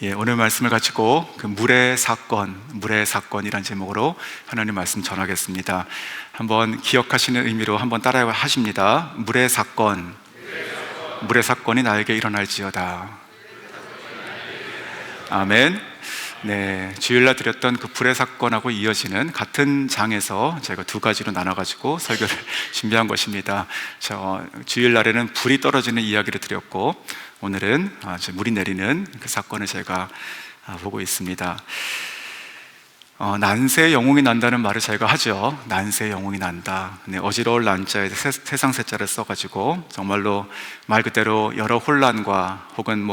오늘 말씀을 가지고 그 물의 사건이란 제목으로 하나님 말씀 전하겠습니다. 한번 기억하시는 의미로 한번 따라 하십니다. 물의 사건이 나에게 일어날지어다. 아멘. 네, 주일날 드렸던 그 불의 사건하고 이어지는 같은 장에서 제가 두 가지로 나눠가지고 설교를 준비한 것입니다. 주일날에는 불이 떨어지는 이야기를 드렸고, 오늘은 물이 내리는 그 사건을 제가 보고 있습니다. 난세의 영웅이 난다는 말을 저희가 하죠. 난세의 영웅이 난다. 네, 어지러울 난자에 세상 세자를 써가지고 정말로 말 그대로 여러 혼란과 혹은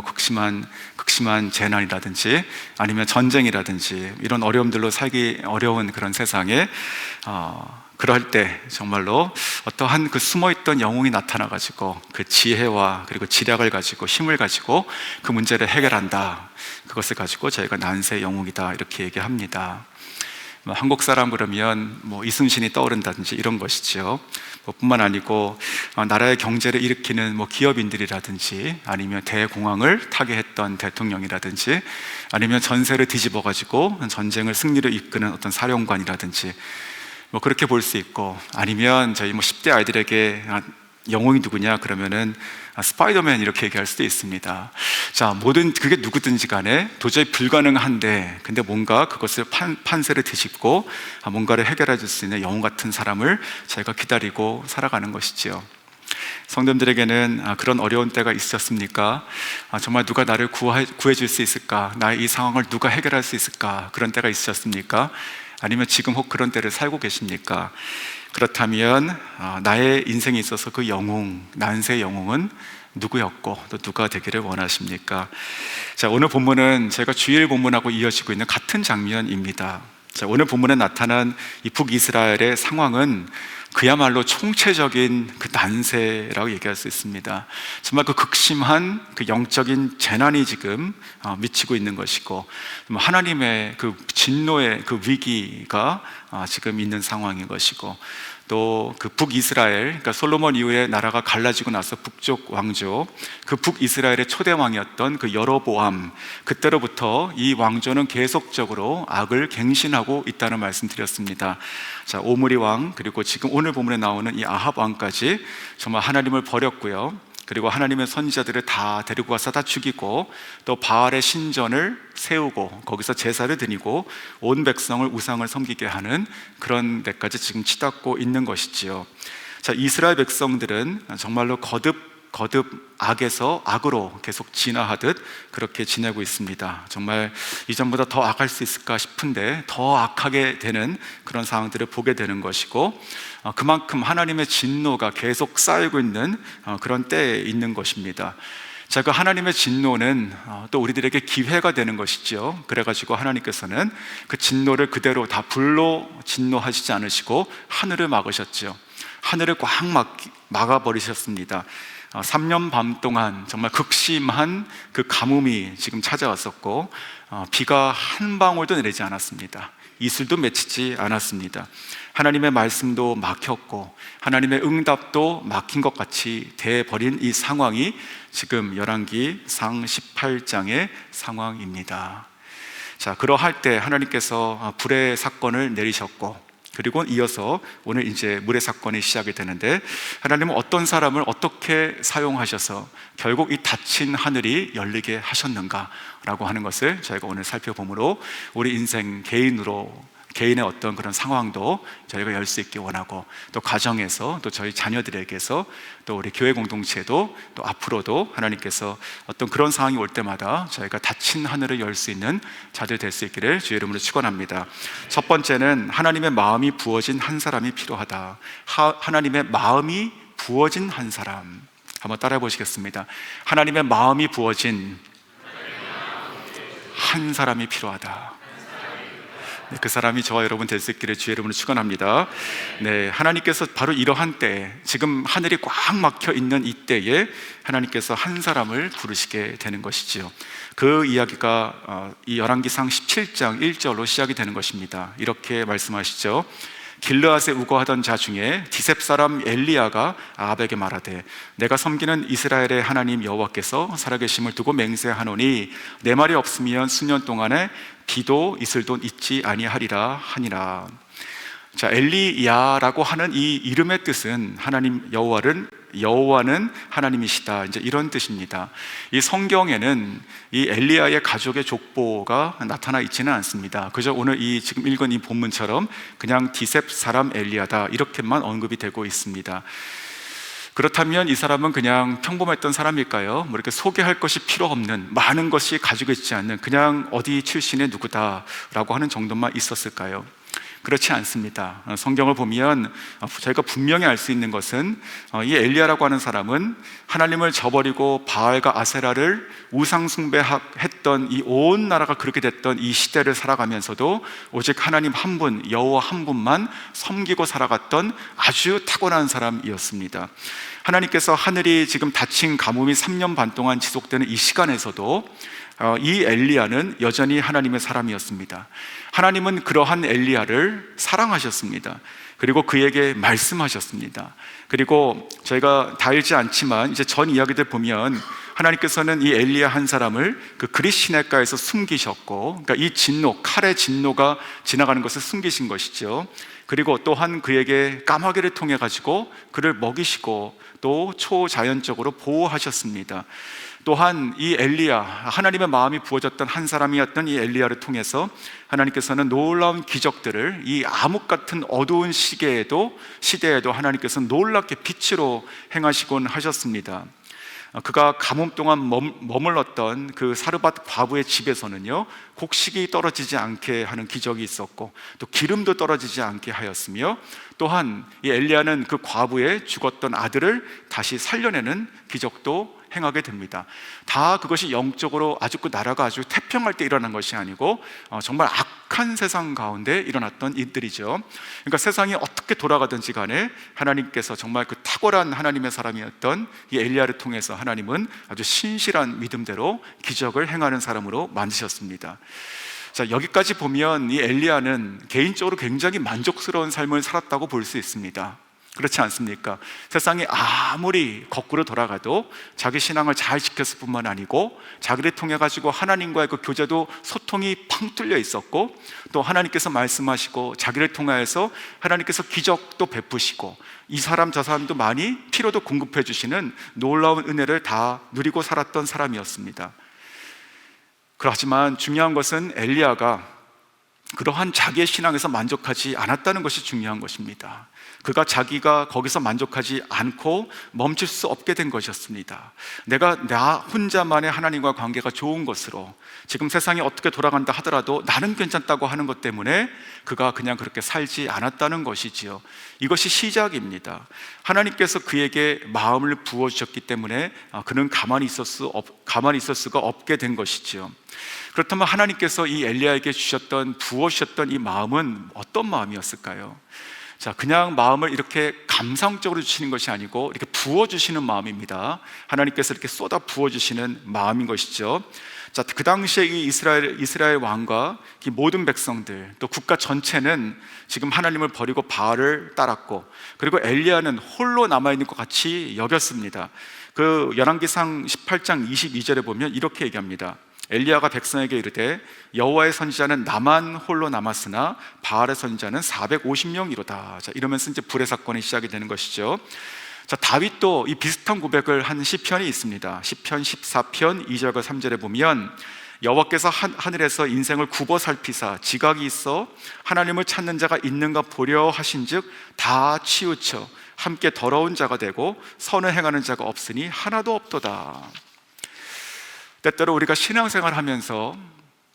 극심한 재난이라든지 아니면 전쟁이라든지 이런 어려움들로 살기 어려운 그런 세상에 그럴 때 정말로 어떠한 그 숨어있던 영웅이 나타나가지고 그 지혜와 그리고 지략을 가지고 힘을 가지고 그 문제를 해결한다. 그것을 가지고 저희가 난세의 영웅이다 이렇게 얘기합니다. 한국 사람 그러면 이순신이 떠오른다든지 이런 것이죠. 뿐만 아니고 나라의 경제를 일으키는 기업인들이라든지 아니면 대공황을 타게 했던 대통령이라든지 아니면 전세를 뒤집어 가지고 전쟁을 승리로 이끄는 어떤 사령관이라든지 그렇게 볼 수 있고, 아니면 저희 10대 아이들에게 영웅이 누구냐 그러면은 스파이더맨 이렇게 얘기할 수도 있습니다. 모든 그게 누구든지 간에 도저히 불가능한데 근데 뭔가 그것을 판세를 뒤집고 뭔가를 해결해 줄 수 있는 영웅 같은 사람을 저희가 기다리고 살아가는 것이지요. 성도님들에게는 그런 어려운 때가 있으셨습니까? 정말 누가 나를 구해 줄 수 있을까? 나의 이 상황을 누가 해결할 수 있을까? 그런 때가 있으셨습니까? 아니면 지금 혹 그런 때를 살고 계십니까? 그렇다면 나의 인생에 있어서 그 영웅, 난세의 영웅은 누구였고 또 누가 되기를 원하십니까? 오늘 본문은 제가 주일 본문하고 이어지고 있는 같은 장면입니다. 오늘 본문에 나타난 이 북이스라엘의 상황은 그야말로 총체적인 그 난세라고 얘기할 수 있습니다. 정말 그 극심한 그 영적인 재난이 지금 미치고 있는 것이고, 하나님의 그 진노의 그 위기가 지금 있는 상황인 것이고, 또 그 북이스라엘, 그러니까 솔로몬 이후에 나라가 갈라지고 나서 북쪽 왕조, 그 북이스라엘의 초대 왕이었던 그 여로보암, 그때로부터 이 왕조는 계속적으로 악을 갱신하고 있다는 말씀 드렸습니다. 오므리 왕, 그리고 지금 오늘 본문에 나오는 이 아합 왕까지 정말 하나님을 버렸고요. 그리고 하나님의 선지자들을 다 데리고 가서 다 죽이고, 또 바알의 신전을 세우고 거기서 제사를 드리고 온 백성을 우상을 섬기게 하는 그런 데까지 지금 치닫고 있는 것이지요. 이스라엘 백성들은 정말로 거듭 악에서 악으로 계속 진화하듯 그렇게 지내고 있습니다. 정말 이전보다 더 악할 수 있을까 싶은데 더 악하게 되는 그런 상황들을 보게 되는 것이고, 그만큼 하나님의 진노가 계속 쌓이고 있는 그런 때에 있는 것입니다. 그 하나님의 진노는 또 우리들에게 기회가 되는 것이죠. 그래가지고 하나님께서는 그 진노를 그대로 다 불로 진노하시지 않으시고 하늘을 막으셨죠. 하늘을 꽉 막아버리셨습니다. 3년 밤 동안 정말 극심한 그 가뭄이 지금 찾아왔었고, 비가 한 방울도 내리지 않았습니다. 이슬도 맺히지 않았습니다. 하나님의 말씀도 막혔고 하나님의 응답도 막힌 것 같이 돼버린 이 상황이 지금 열왕기상 18장의 상황입니다. 그러할 때 하나님께서 불의 사건을 내리셨고, 그리고 이어서 오늘 이제 물의 사건이 시작이 되는데, 하나님은 어떤 사람을 어떻게 사용하셔서 결국 이 닫힌 하늘이 열리게 하셨는가라고 하는 것을 저희가 오늘 살펴보므로 우리 인생 개인의 어떤 그런 상황도 저희가 열 수 있게 원하고, 또 가정에서, 또 저희 자녀들에게서, 또 우리 교회 공동체도, 또 앞으로도 하나님께서 어떤 그런 상황이 올 때마다 저희가 닫힌 하늘을 열 수 있는 자들 될 수 있기를 주의 이름으로 축원합니다. 첫 번째는 하나님의 마음이 부어진 한 사람이 필요하다. 하나님의 마음이 부어진 한 사람, 한번 따라해 보시겠습니다. 하나님의 마음이 부어진 한 사람이 필요하다. 그 사람이 저와 여러분 될 수 있기를 주의 이름으로 축원합니다. 네, 하나님께서 바로 이러한 때, 지금 하늘이 꽉 막혀 있는 이 때에 하나님께서 한 사람을 부르시게 되는 것이지요. 그 이야기가 이 열왕기상 17장 1절로 시작이 되는 것입니다. 이렇게 말씀하시죠. 길르앗에 우거하던 자 중에 디셉 사람 엘리야가 아합에게 말하되 내가 섬기는 이스라엘의 하나님 여호와께서 살아계심을 두고 맹세하노니 내 말이 없으면 수년 동안에 비도 이슬도 있지 아니하리라 하니라. 자, 엘리야라고 하는 이 이름의 뜻은 하나님 여호와는 하나님이시다, 이제 이런 뜻입니다. 이 성경에는 이 엘리야의 가족의 족보가 나타나 있지는 않습니다. 그저 오늘 이 지금 읽은 이 본문처럼 그냥 디셉 사람 엘리야다 이렇게만 언급이 되고 있습니다. 그렇다면 이 사람은 그냥 평범했던 사람일까요? 뭐 이렇게 소개할 것이 필요 없는, 많은 것이 가지고 있지 않는 그냥 어디 출신의 누구다라고 하는 정도만 있었을까요? 그렇지 않습니다. 성경을 보면 저희가 분명히 알 수 있는 것은 이 엘리야라고 하는 사람은 하나님을 저버리고 바알과 아세라를 우상 숭배했던 이 온 나라가 그렇게 됐던 이 시대를 살아가면서도 오직 하나님 한 분, 여호와 한 분만 섬기고 살아갔던 아주 탁월한 사람이었습니다. 하나님께서 하늘이 지금 닫힌 가뭄이 3년 반 동안 지속되는 이 시간에서도 이 엘리야는 여전히 하나님의 사람이었습니다. 하나님은 그러한 엘리야를 사랑하셨습니다. 그리고 그에게 말씀하셨습니다. 그리고 저희가 다 읽지 않지만 이제 전 이야기들 보면 하나님께서는 이 엘리야 한 사람을 그 그릿 시내가에서 숨기셨고, 그러니까 이 진노, 칼의 진노가 지나가는 것을 숨기신 것이죠. 그리고 또한 그에게 까마귀를 통해 가지고 그를 먹이시고 또 초자연적으로 보호하셨습니다. 또한 이 엘리야, 하나님의 마음이 부어졌던 한 사람이었던 이 엘리야를 통해서 하나님께서는 놀라운 기적들을 이 암흑 같은 어두운 시대에도 하나님께서는 놀랍게 빛으로 행하시곤 하셨습니다. 그가 가뭄 동안 머물렀던 그 사르밧 과부의 집에서는요, 곡식이 떨어지지 않게 하는 기적이 있었고 또 기름도 떨어지지 않게 하였으며, 또한 이 엘리야는 그 과부의 죽었던 아들을 다시 살려내는 기적도 행하게 됩니다. 다 그것이 영적으로 아주 그 나라가 아주 태평할 때 일어난 것이 아니고 정말 악한 세상 가운데 일어났던 일들이죠. 그러니까 세상이 어떻게 돌아가든지 간에 하나님께서 정말 그 탁월한 하나님의 사람이었던 이 엘리야를 통해서 하나님은 아주 신실한 믿음대로 기적을 행하는 사람으로 만드셨습니다. 자, 여기까지 보면 이 엘리야는 개인적으로 굉장히 만족스러운 삶을 살았다고 볼 수 있습니다. 그렇지 않습니까? 세상이 아무리 거꾸로 돌아가도 자기 신앙을 잘 지켰을 뿐만 아니고 자기를 통해 가지고 하나님과의 그 교제도 소통이 팡 뚫려 있었고, 또 하나님께서 말씀하시고 자기를 통하여서 하나님께서 기적도 베푸시고 이 사람 저 사람도 많이 필요도 공급해 주시는 놀라운 은혜를 다 누리고 살았던 사람이었습니다. 그렇지만 중요한 것은 엘리야가 그러한 자기의 신앙에서 만족하지 않았다는 것이 중요한 것입니다. 그가 자기가 거기서 만족하지 않고 멈출 수 없게 된 것이었습니다. 나 혼자만의 하나님과 관계가 좋은 것으로 지금 세상이 어떻게 돌아간다 하더라도 나는 괜찮다고 하는 것 때문에 그가 그냥 그렇게 살지 않았다는 것이지요. 이것이 시작입니다. 하나님께서 그에게 마음을 부어주셨기 때문에 그는 가만히 있을 수가 없게 된 것이지요. 그렇다면 하나님께서 이 엘리야에게 부어주셨던 이 마음은 어떤 마음이었을까요? 자, 그냥 마음을 이렇게 감성적으로 주시는 것이 아니고 이렇게 부어주시는 마음입니다. 하나님께서 이렇게 쏟아 부어주시는 마음인 것이죠. 자, 그 당시에 이 이스라엘 왕과 이 모든 백성들, 또 국가 전체는 지금 하나님을 버리고 바알을 따랐고, 그리고 엘리야는 홀로 남아있는 것 같이 여겼습니다. 그 열왕기상 18장 22절에 보면 이렇게 얘기합니다. 엘리야가 백성에게 이르되 여호와의 선지자는 나만 홀로 남았으나 바알의 선지자는 450명이로다. 자, 이러면서 이제 불의 사건이 시작이 되는 것이죠. 자, 다윗도 이 비슷한 고백을 한 시편이 있습니다. 시편 14편 2절과 3절에 보면 여호와께서 하늘에서 인생을 굽어 살피사 지각이 있어 하나님을 찾는 자가 있는가 보려 하신즉 다 치우쳐 함께 더러운 자가 되고 선을 행하는 자가 없으니 하나도 없도다. 때때로 우리가 신앙생활을 하면서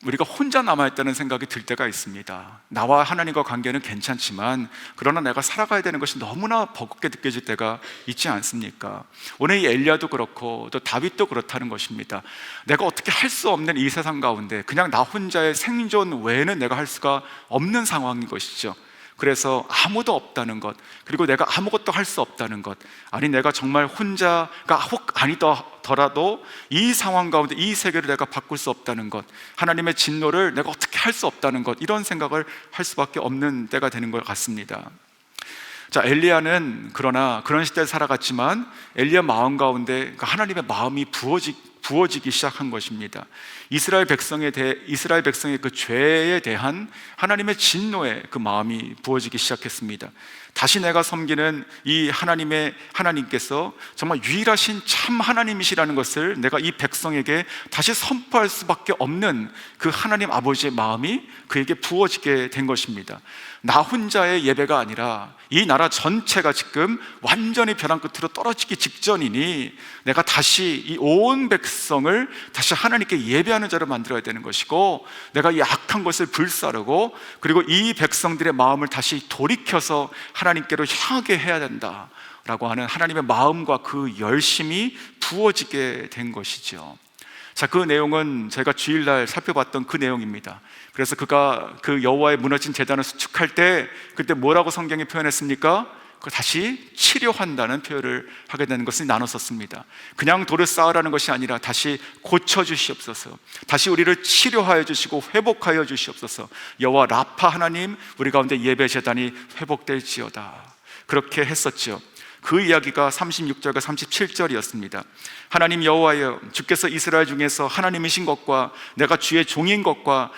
우리가 혼자 남아있다는 생각이 들 때가 있습니다. 나와 하나님과 관계는 괜찮지만 그러나 내가 살아가야 되는 것이 너무나 버겁게 느껴질 때가 있지 않습니까? 오늘 이 엘리야도 그렇고 또 다윗도 그렇다는 것입니다. 내가 어떻게 할 수 없는 이 세상 가운데 그냥 나 혼자의 생존 외에는 내가 할 수가 없는 상황인 것이죠. 그래서 아무도 없다는 것, 그리고 내가 아무것도 할 수 없다는 것, 아니 내가 정말 혼자가 혹 아니더라도 이 상황 가운데 이 세계를 내가 바꿀 수 없다는 것, 하나님의 진노를 내가 어떻게 할 수 없다는 것, 이런 생각을 할 수밖에 없는 때가 되는 것 같습니다. 자, 엘리야는 그러나 그런 시대에 살아갔지만 엘리야 마음 가운데 하나님의 마음이 부어지기 시작한 것입니다. 이스라엘 백성의 그 죄에 대한 하나님의 진노의 그 마음이 부어지기 시작했습니다. 다시 내가 섬기는 이 하나님께서 정말 유일하신 참 하나님이시라는 것을 내가 이 백성에게 다시 선포할 수밖에 없는 그 하나님 아버지의 마음이 그에게 부어지게 된 것입니다. 나 혼자의 예배가 아니라 이 나라 전체가 지금 완전히 벼랑 끝으로 떨어지기 직전이니 내가 다시 이 온 백성을 다시 하나님께 예배하는 자로 만들어야 되는 것이고, 내가 이 악한 것을 불사르고 그리고 이 백성들의 마음을 다시 돌이켜서 하나님께로 향하게 해야 된다라고 하는 하나님의 마음과 그 열심이 부어지게 된 것이죠. 자, 그 내용은 저희가 주일날 살펴봤던 그 내용입니다. 그래서 그가 그 여호와의 무너진 제단을 수축할 때 그때 뭐라고 성경이 표현했습니까? 그 다시 치료한다는 표현을 하게 되는 것을 나눴었습니다. 그냥 돌을 쌓으라는 것이 아니라 다시 고쳐주시옵소서, 다시 우리를 치료하여 주시고 회복하여 주시옵소서. 여호와 라파 하나님, 우리 가운데 예배 제단이 회복될지어다, 그렇게 했었죠. 그 이야기가 36절과 37절이었습니다. 하나님 여호와여, 주께서 이스라엘 중에서 하나님이신 것과 내가 주의 종인 것과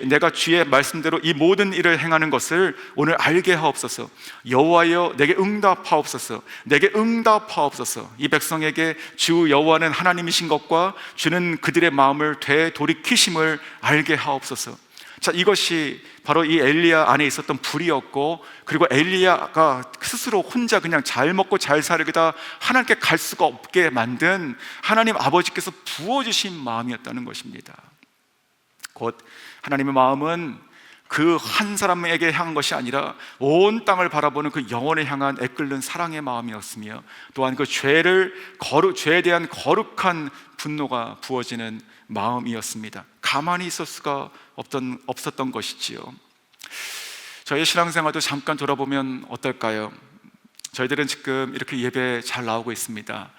내가 주의 말씀대로 이 모든 일을 행하는 것을 오늘 알게 하옵소서. 여호와여, 내게 응답하옵소서. 내게 응답하옵소서. 이 백성에게 주 여호와는 하나님이신 것과 주는 그들의 마음을 되돌이키심을 알게 하옵소서. 자, 이것이 바로 이 엘리야 안에 있었던 불이었고, 그리고 엘리야가 스스로 혼자 그냥 잘 먹고 잘 살기다 하나님께 갈 수가 없게 만든 하나님 아버지께서 부어주신 마음이었다는 것입니다. 곧 하나님의 마음은 그 한 사람에게 향한 것이 아니라 온 땅을 바라보는 그 영혼을 향한 애끓는 사랑의 마음이었으며, 또한 그 죄에 대한 거룩한 분노가 부어지는 마음이었습니다. 가만히 있을 수가 없었던 것이지요. 저희 신앙생활도 잠깐 돌아보면 어떨까요? 저희들은 지금 이렇게 예배 잘 나오고 있습니다.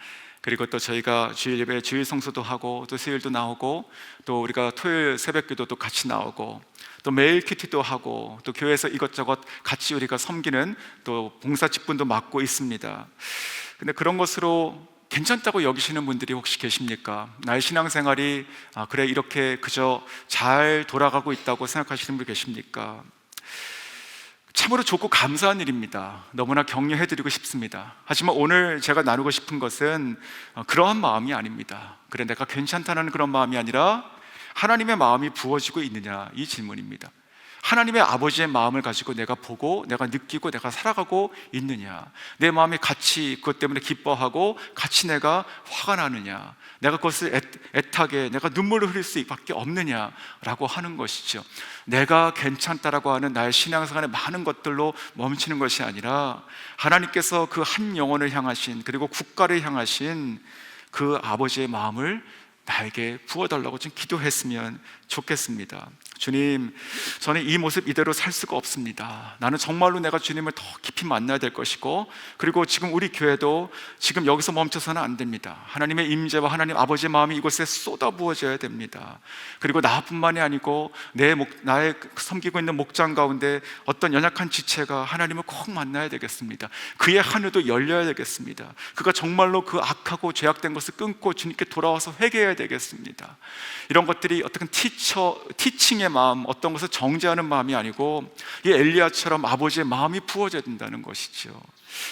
그리고 또 저희가 주일 예배, 주일 성수도 하고 또 수요일도 나오고 또 우리가 토요일 새벽기도도 같이 나오고 또 매일 큐티도 하고 또 교회에서 이것저것 같이 우리가 섬기는 또 봉사 직분도 맡고 있습니다. 근데 그런 것으로 괜찮다고 여기시는 분들이 혹시 계십니까? 나의 신앙생활이 그래 이렇게 그저 잘 돌아가고 있다고 생각하시는 분 계십니까? 참으로 좋고 감사한 일입니다. 너무나 격려해드리고 싶습니다. 하지만 오늘 제가 나누고 싶은 것은 그러한 마음이 아닙니다. 그래 내가 괜찮다는 그런 마음이 아니라 하나님의 마음이 부어지고 있느냐, 이 질문입니다. 하나님의 아버지의 마음을 가지고 내가 보고 내가 느끼고 내가 살아가고 있느냐, 내 마음이 같이 그것 때문에 기뻐하고 같이 내가 화가 나느냐, 내가 그것을 애타게 내가 눈물을 흘릴 수밖에 없느냐라고 하는 것이죠. 내가 괜찮다라고 하는 나의 신앙생활의 많은 것들로 멈추는 것이 아니라 하나님께서 그 한 영혼을 향하신, 그리고 국가를 향하신 그 아버지의 마음을 나에게 부어달라고 좀 기도했으면 좋겠습니다. 주님, 저는 이 모습 이대로 살 수가 없습니다. 나는 정말로 내가 주님을 더 깊이 만나야 될 것이고, 그리고 지금 우리 교회도 지금 여기서 멈춰서는 안 됩니다. 하나님의 임재와 하나님 아버지의 마음이 이곳에 쏟아 부어져야 됩니다. 그리고 나뿐만이 아니고 나의 섬기고 있는 목장 가운데 어떤 연약한 지체가 하나님을 꼭 만나야 되겠습니다. 그의 하늘도 열려야 되겠습니다. 그가 정말로 그 악하고 죄악된 것을 끊고 주님께 돌아와서 회개해야 되겠습니다. 이런 것들이 어떤 티칭의 마음, 어떤 것을 정죄하는 마음이 아니고 이 엘리야처럼 아버지의 마음이 부어져야 된다는 것이죠.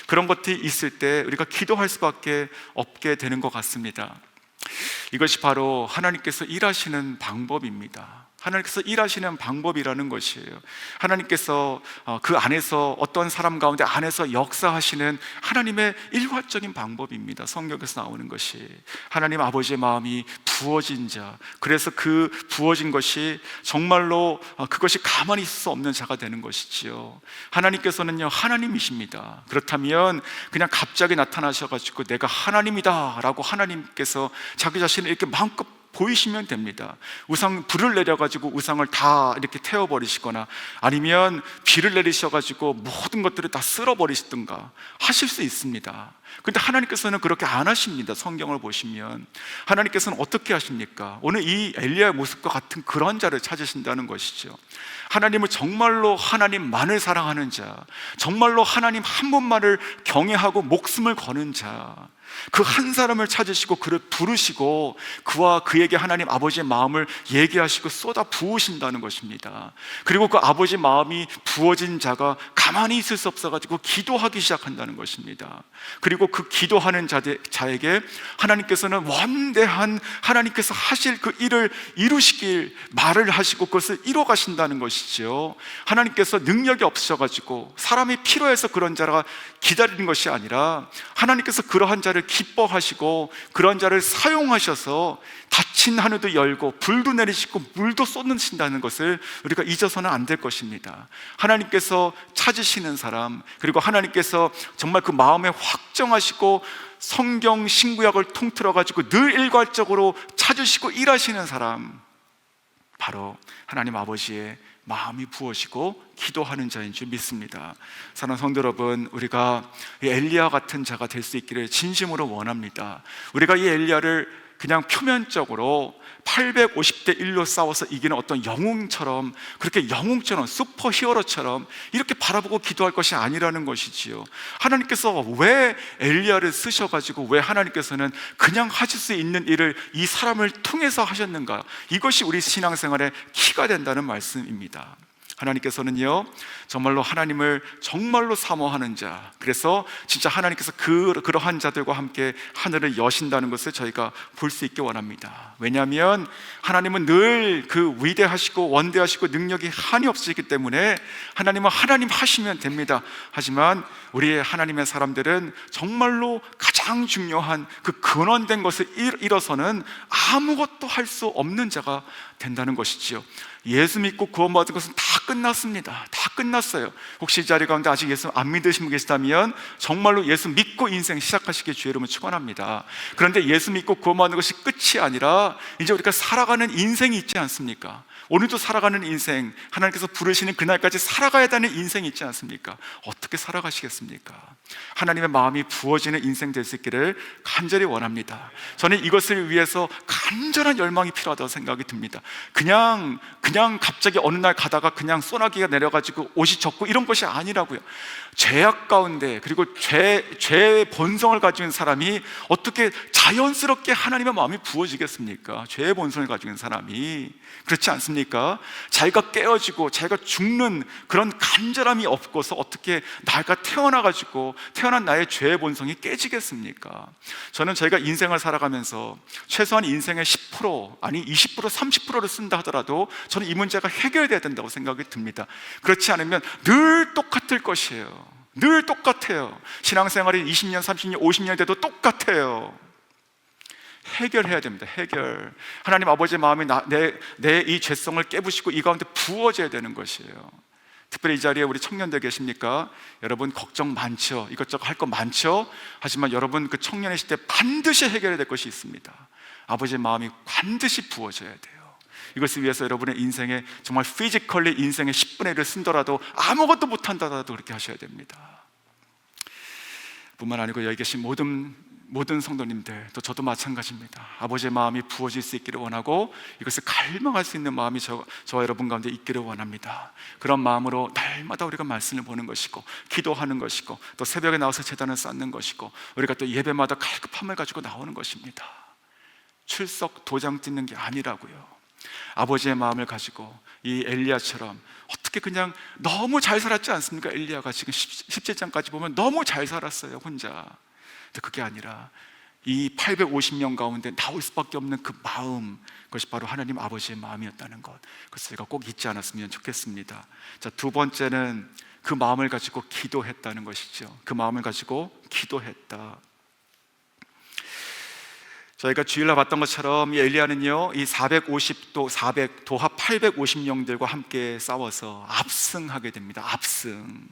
그런 것들이 있을 때 우리가 기도할 수밖에 없게 되는 것 같습니다. 이것이 바로 하나님께서 일하시는 방법입니다. 하나님께서 일하시는 방법이라는 것이에요. 하나님께서 그 안에서 어떤 사람 가운데 안에서 역사하시는 하나님의 일괄적인 방법입니다. 성경에서 나오는 것이 하나님 아버지의 마음이 부어진 자, 그래서 그 부어진 것이 정말로 그것이 가만히 있을 수 없는 자가 되는 것이지요. 하나님께서는요 하나님이십니다. 그렇다면 그냥 갑자기 나타나셔가지고 내가 하나님이다 라고 하나님께서 자기 자신을 이렇게 마음껏 보이시면 됩니다. 불을 내려가지고 우상을 다 이렇게 태워버리시거나 아니면 비를 내리셔가지고 모든 것들을 다 쓸어버리시든가 하실 수 있습니다. 근데 하나님께서는 그렇게 안 하십니다. 성경을 보시면 하나님께서는 어떻게 하십니까? 오늘 이 엘리야의 모습과 같은 그런 자를 찾으신다는 것이죠. 하나님을 정말로 하나님만을 사랑하는 자, 정말로 하나님 한 분만을 경외하고 목숨을 거는 자, 그 한 사람을 찾으시고 그를 부르시고 그와 그에게 하나님 아버지의 마음을 얘기하시고 쏟아 부으신다는 것입니다. 그리고 그 아버지 마음이 부어진 자가 가만히 있을 수 없어가지고 기도하기 시작한다는 것입니다. 그리고 그 기도하는 자에게 하나님께서는 원대한 하나님께서 하실 그 일을 이루시길 말을 하시고 그것을 이뤄 가신다는 것이죠. 하나님께서 능력이 없으셔가지고 사람이 필요해서 그런 자가 기다리는 것이 아니라 하나님께서 그러한 자를 기뻐하시고 그런 자를 사용하셔서 닫힌 하늘도 열고 불도 내리시고 물도 쏟으신다는 것을 우리가 잊어서는 안 될 것입니다. 하나님께서 찾으시는 사람, 그리고 하나님께서 정말 그 마음에 확정하시고 성경 신구약을 통틀어 가지고 늘 일괄적으로 찾으시고 일하시는 사람, 바로 하나님 아버지의 마음이 부어지고 기도하는 자인 줄 믿습니다. 사랑하는 성도 여러분, 우리가 이 엘리야 같은 자가 될 수 있기를 진심으로 원합니다. 우리가 이 엘리야를 그냥 표면적으로 850대 1로 싸워서 이기는 어떤 영웅처럼, 그렇게 영웅처럼 슈퍼 히어로처럼 이렇게 바라보고 기도할 것이 아니라는 것이지요. 하나님께서 왜 엘리야를 쓰셔가지고 왜 하나님께서는 그냥 하실 수 있는 일을 이 사람을 통해서 하셨는가, 이것이 우리 신앙생활의 키가 된다는 말씀입니다. 하나님께서는요, 정말로 하나님을 정말로 사모하는 자, 그래서 진짜 하나님께서 그러한 자들과 함께 하늘을 여신다는 것을 저희가 볼 수 있게 원합니다. 왜냐하면 하나님은 늘 그 위대하시고 원대하시고 능력이 한이 없으시기 때문에 하나님은 하나님 하시면 됩니다. 하지만 우리의 하나님의 사람들은 정말로 가장 중요한 그 근원된 것을 잃어서는 아무것도 할 수 없는 자가 된다는 것이지요. 예수 믿고 구원받은 것은 다 끝났습니다. 다 끝났어요. 혹시 이 자리 가운데 아직 예수 안 믿으신 분 계시다면 정말로 예수 믿고 인생 시작하시길 주의 이름으로 축원합니다. 그런데 예수 믿고 구원받는 것이 끝이 아니라 이제 우리가 살아가는 인생이 있지 않습니까? 오늘도 살아가는 인생, 하나님께서 부르시는 그날까지 살아가야 되는 인생이 있지 않습니까? 어떻게 살아가시겠습니까? 하나님의 마음이 부어지는 인생 될 수 있기를 간절히 원합니다. 저는 이것을 위해서 간절한 열망이 필요하다고 생각이 듭니다. 그냥 갑자기 어느 날 가다가 그냥 소나기가 내려가지고 옷이 젖고 이런 것이 아니라고요. 죄악 가운데, 그리고 죄의 본성을 가지고 있는 사람이 어떻게 자연스럽게 하나님의 마음이 부어지겠습니까? 죄의 본성을 가지고 있는 사람이, 그렇지 않습니까? 자기가 깨어지고 자기가 죽는 그런 간절함이 없고서 어떻게 나가 태어난 나의 죄의 본성이 깨지겠습니까? 저는 저희가 인생을 살아가면서 최소한 인생의 10%, 아니 20%, 30%를 쓴다 하더라도 저는 이 문제가 해결돼야 된다고 생각이 듭니다. 그렇지 않으면 늘 똑같을 것이에요. 늘 똑같아요. 신앙생활이 20년, 30년, 50년 돼도 똑같아요. 해결해야 됩니다. 해결. 하나님 아버지의 마음이 내 이 죄성을 깨부시고 이 가운데 부어져야 되는 것이에요. 특별히 이 자리에 우리 청년들 계십니까? 여러분 걱정 많죠. 이것저것 할 거 많죠. 하지만 여러분 그 청년의 시대 반드시 해결해야 될 것이 있습니다. 아버지의 마음이 반드시 부어져야 돼요. 이것을 위해서 여러분의 인생에 정말 피지컬리 인생의 10분의 1을 쓴더라도 아무것도 못한다라도 그렇게 하셔야 됩니다. 뿐만 아니고 여기 계신 모든 성도님들, 또 저도 마찬가지입니다. 아버지의 마음이 부어질 수 있기를 원하고 이것을 갈망할 수 있는 마음이 저와 여러분 가운데 있기를 원합니다. 그런 마음으로 날마다 우리가 말씀을 보는 것이고 기도하는 것이고 또 새벽에 나와서 제단을 쌓는 것이고 우리가 또 예배마다 갈급함을 가지고 나오는 것입니다. 출석 도장 찍는 게 아니라고요. 아버지의 마음을 가지고 이 엘리야처럼 어떻게 그냥 너무 잘 살았지 않습니까? 엘리야가 지금 17장까지 보면 너무 잘 살았어요, 혼자. 근데 그게 아니라 이 850명 가운데 나올 수밖에 없는 그 마음, 그것이 바로 하나님 아버지의 마음이었다는 것, 그것을 제가 꼭 잊지 않았으면 좋겠습니다. 자, 두 번째는 그 마음을 가지고 기도했다는 것이죠. 그 마음을 가지고 기도했다. 저희가 주일날 봤던 것처럼 이 엘리야는요, 이 450 도합 850명들과 함께 싸워서 압승하게 됩니다. 압승.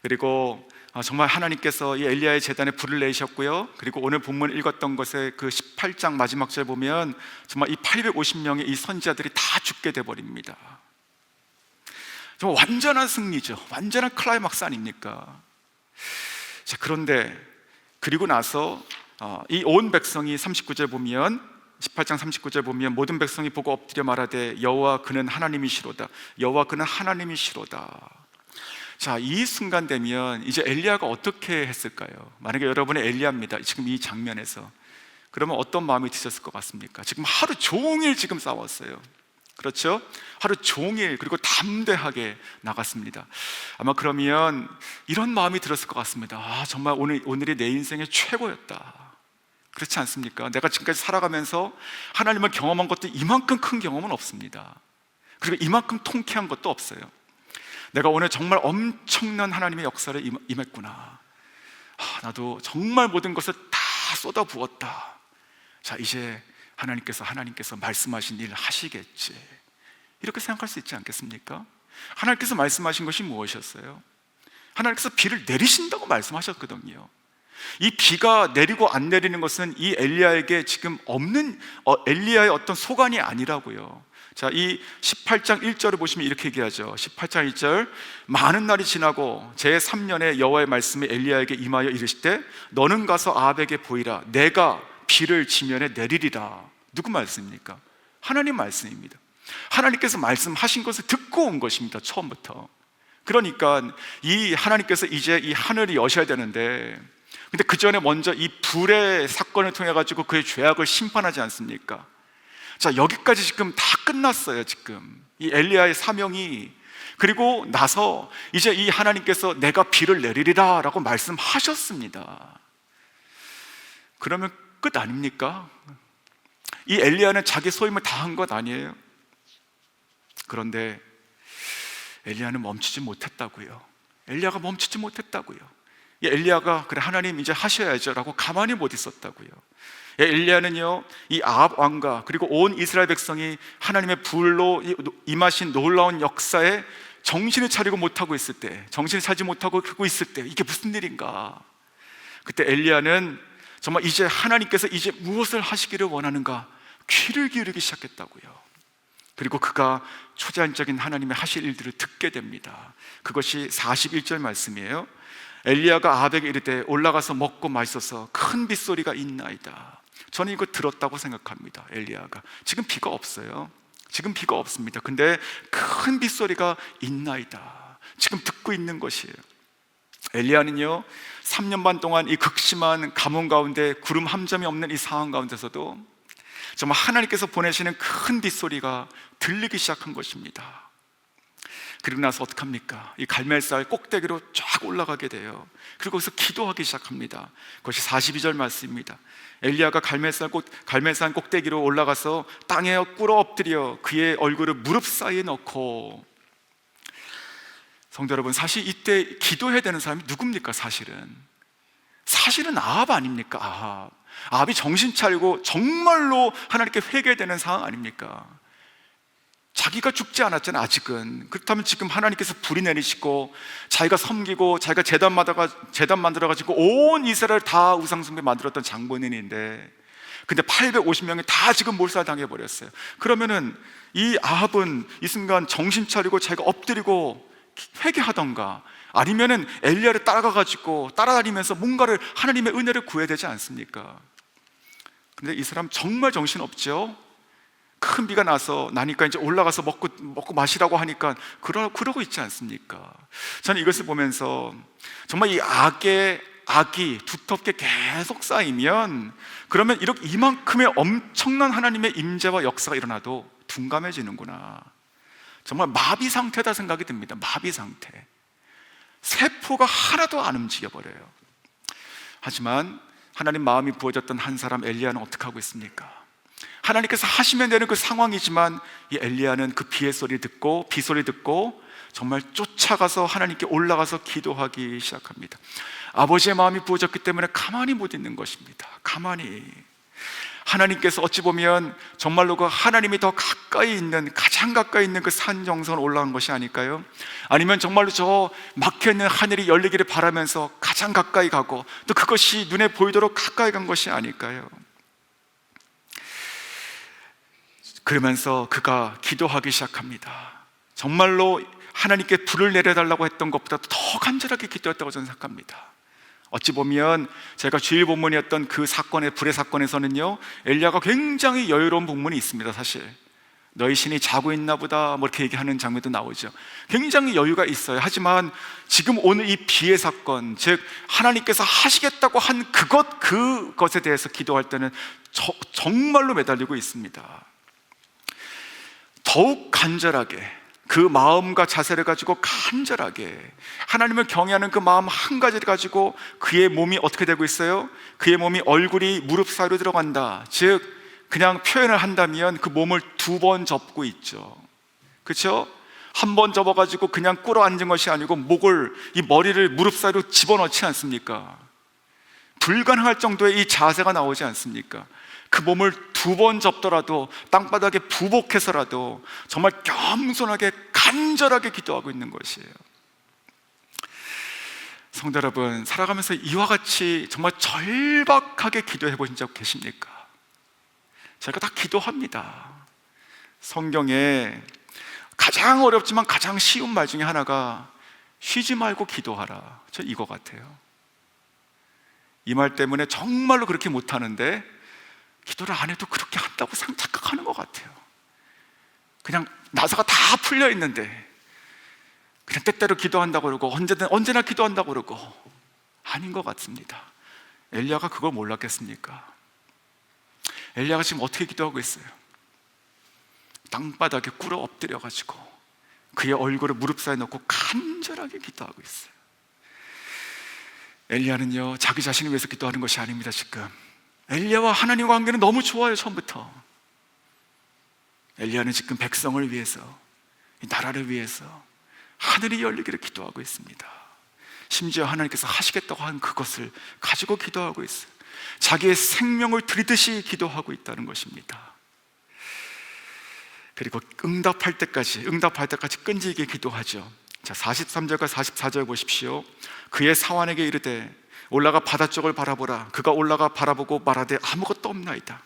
그리고 정말 하나님께서 이 엘리야의 제단에 불을 내셨고요, 그리고 오늘 본문 읽었던 것의 그 18장 마지막 절 보면 정말 이 850명의 이 선지자들이 다 죽게 돼버립니다. 정말 완전한 승리죠. 완전한 클라이막스 아닙니까? 자, 그런데 그리고 나서 이 온 백성이 39절 보면, 18장 39절 보면 모든 백성이 보고 엎드려 말하되 여호와 그는 하나님이시로다. 여호와 그는 하나님이시로다. 자, 이 순간 되면 이제 엘리야가 어떻게 했을까요? 만약에 여러분의 엘리야입니다, 지금 이 장면에서. 그러면 어떤 마음이 드셨을 것 같습니까? 지금 하루 종일 지금 싸웠어요. 그렇죠? 하루 종일, 그리고 담대하게 나갔습니다. 아마 그러면 이런 마음이 들었을 것 같습니다. 정말 오늘이 내 인생의 최고였다. 그렇지 않습니까? 내가 지금까지 살아가면서 하나님을 경험한 것도 이만큼 큰 경험은 없습니다. 그리고 이만큼 통쾌한 것도 없어요. 내가 오늘 정말 엄청난 하나님의 역사를 임했구나. 나도 정말 모든 것을 다 쏟아부었다. 자, 이제 하나님께서 말씀하신 일 하시겠지, 이렇게 생각할 수 있지 않겠습니까? 하나님께서 말씀하신 것이 무엇이었어요? 하나님께서 비를 내리신다고 말씀하셨거든요. 이 비가 내리고 안 내리는 것은 이 엘리야에게 지금 없는 엘리야의 어떤 소관이 아니라고요. 자, 이 18장 1절을 보시면 이렇게 얘기하죠. 18장 1절, 많은 날이 지나고 제3년에 여호와의 말씀이 엘리야에게 임하여 이르시되 너는 가서 아합에게 보이라. 내가 비를 지면에 내리리라. 누구 말씀입니까? 하나님 말씀입니다. 하나님께서 말씀하신 것을 듣고 온 것입니다, 처음부터. 그러니까 이 하나님께서 이제 이 하늘이 여셔야 되는데, 근데 그 전에 먼저 이 불의 사건을 통해 가지고 그의 죄악을 심판하지 않습니까? 자, 여기까지 지금 다 끝났어요. 지금 이 엘리야의 사명이. 그리고 나서 이제 이 하나님께서 내가 비를 내리리라 라고 말씀하셨습니다. 그러면 끝 아닙니까? 이 엘리야는 자기 소임을 다 한 것 아니에요? 그런데 엘리야는 멈추지 못했다고요. 엘리야가 멈추지 못했다고요. 이 엘리야가 그래 하나님 이제 하셔야죠 라고 가만히 못 있었다고요. 엘리야는요, 이 아합 왕과 그리고 온 이스라엘 백성이 하나님의 불로 임하신 놀라운 역사에 정신을 차리고 못하고 있을 때, 정신을 차리지 못하고 그러고 있을 때, 이게 무슨 일인가? 그때 엘리야는 정말 이제 하나님께서 이제 무엇을 하시기를 원하는가 귀를 기울이기 시작했다고요. 그리고 그가 초자연적인 하나님의 하실 일들을 듣게 됩니다. 그것이 41절 말씀이에요. 엘리야가 아합에게 이르되 올라가서 먹고 마시소서, 큰 빗소리가 있나이다. 저는 이거 들었다고 생각합니다. 엘리야가 지금 비가 없어요. 지금 비가 없습니다. 근데 큰 빗소리가 있나이다. 지금 듣고 있는 것이에요. 엘리야는요, 3년 반 동안 이 극심한 가뭄 가운데 구름 한 점이 없는 이 상황 가운데서도 정말 하나님께서 보내시는 큰 빗소리가 들리기 시작한 것입니다. 그리고 나서 어떡합니까? 이 갈멜살 꼭대기로 쫙 올라가게 돼요. 그리고 거기서 기도하기 시작합니다. 그것이 42절 말씀입니다. 엘리야가 갈멜산 꼭대기로 올라가서 땅에 꿇어 엎드려 그의 얼굴을 무릎 사이에 넣고. 성도 여러분, 사실 이때 기도해야 되는 사람이 누굽니까? 사실은 아합 아닙니까? 아합이 정신 차리고 정말로 하나님께 회개되는 상황 아닙니까? 자기가 죽지 않았잖아요, 아직은. 그렇다면 지금 하나님께서 불이 내리시고 자기가 섬기고 자기가 재단 만들어가지고 온 이스라엘 다 우상숭배 만들었던 장본인인데, 근데 850명이 다 지금 몰살당해버렸어요. 그러면은 이 아합은 이 순간 정신 차리고 자기가 엎드리고 회개하던가, 아니면은 엘리야를 따라가가지고 따라다니면서 뭔가를 하나님의 은혜를 구해야 되지 않습니까? 근데 이 사람 정말 정신없죠? 큰 비가 나니까 이제 올라가서 먹고 마시라고 하니까 그러고 있지 않습니까? 저는 이것을 보면서 정말 이 악이 두텁게 계속 쌓이면, 그러면 이만큼의 엄청난 하나님의 임재와 역사가 일어나도 둔감해지는구나. 정말 마비 상태다 생각이 듭니다. 마비 상태. 세포가 하나도 안 움직여버려요. 하지만 하나님 마음이 부어졌던 한 사람 엘리야는 어떻게 하고 있습니까? 하나님께서 하시면 되는 그 상황이지만 이 엘리야는 그 비소리 듣고 정말 쫓아가서 하나님께 올라가서 기도하기 시작합니다. 아버지의 마음이 부어졌기 때문에 가만히 못 있는 것입니다. 가만히. 하나님께서 어찌 보면 정말로 그 하나님이 더 가까이 있는, 가장 가까이 있는 그 산 정상을 올라간 것이 아닐까요? 아니면 정말로 저 막혀있는 하늘이 열리기를 바라면서 가장 가까이 가고 또 그것이 눈에 보이도록 가까이 간 것이 아닐까요? 그러면서 그가 기도하기 시작합니다. 정말로 하나님께 불을 내려달라고 했던 것보다 더 간절하게 기도했다고 저는 생각합니다. 어찌 보면 제가 주일 본문이었던 그 사건의 불의 사건에서는요, 엘리야가 굉장히 여유로운 본문이 있습니다. 사실 너희 신이 자고 있나 보다 뭐 이렇게 얘기하는 장면도 나오죠. 굉장히 여유가 있어요. 하지만 지금 오늘 이 비의 사건, 즉 하나님께서 하시겠다고 한 그것에 대해서 기도할 때는 정말로 매달리고 있습니다. 더욱 간절하게 그 마음과 자세를 가지고 간절하게 하나님을 경외하는 그 마음 한 가지를 가지고 그의 몸이 어떻게 되고 있어요? 그의 몸이 얼굴이 무릎 사이로 들어간다. 즉 그냥 표현을 한다면 그 몸을 2번 접고 있죠. 그렇죠? 한 번 접어가지고 그냥 꿇어 앉은 것이 아니고 이 머리를 무릎 사이로 집어넣지 않습니까? 불가능할 정도의 이 자세가 나오지 않습니까? 그 몸을 2번 접더라도 땅바닥에 부복해서라도 정말 겸손하게 간절하게 기도하고 있는 것이에요. 성도 여러분, 살아가면서 이와 같이 정말 절박하게 기도해 보신 적 계십니까? 제가 다 기도합니다. 성경에 가장 어렵지만 가장 쉬운 말 중에 하나가 쉬지 말고 기도하라. 저 이거 같아요. 이 말 때문에 정말로 그렇게 못하는데 기도를 안 해도 그렇게 한다고 착각하는 것 같아요. 그냥 나사가 다 풀려 있는데 그냥 때때로 기도한다고 그러고 언제나 기도한다고 그러고 아닌 것 같습니다. 엘리야가 그걸 몰랐겠습니까? 엘리야가 지금 어떻게 기도하고 있어요? 땅바닥에 꿇어 엎드려가지고 그의 얼굴을 무릎 사이에 넣고 간절하게 기도하고 있어요. 엘리야는요, 자기 자신을 위해서 기도하는 것이 아닙니다. 지금 엘리야와 하나님과 관계는 너무 좋아요. 처음부터 엘리야는 지금 백성을 위해서, 이 나라를 위해서 하늘이 열리기를 기도하고 있습니다. 심지어 하나님께서 하시겠다고 한 그것을 가지고 기도하고 있어요. 자기의 생명을 드리듯이 기도하고 있다는 것입니다. 그리고 응답할 때까지 끈질기게 기도하죠. 자, 43절과 44절 보십시오. 그의 사환에게 이르되 올라가 바다 쪽을 바라보라. 그가 올라가 바라보고 말하되 아무것도 없나이다.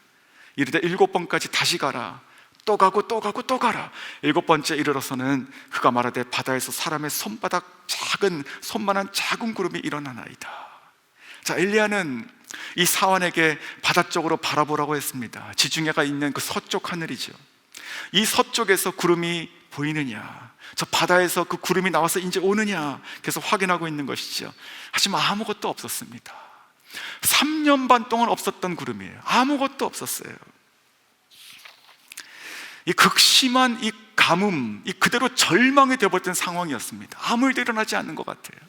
이르되 7번까지 다시 가라. 또 가고 또 가고 또 가라. 7번째 이르러서는 그가 말하되 바다에서 사람의 손만한 작은 구름이 일어나나이다. 자, 엘리야는 이 사환에게 바다 쪽으로 바라보라고 했습니다. 지중해가 있는 그 서쪽 하늘이죠. 이 서쪽에서 구름이 보이느냐, 저 바다에서 그 구름이 나와서 이제 오느냐 계속 확인하고 있는 것이죠. 하지만 아무것도 없었습니다. 3년 반 동안 없었던 구름이에요. 아무것도 없었어요. 이 극심한 이 가뭄, 이 그대로 절망이 되어버렸던 상황이었습니다. 아무 일도 일어나지 않는 것 같아요.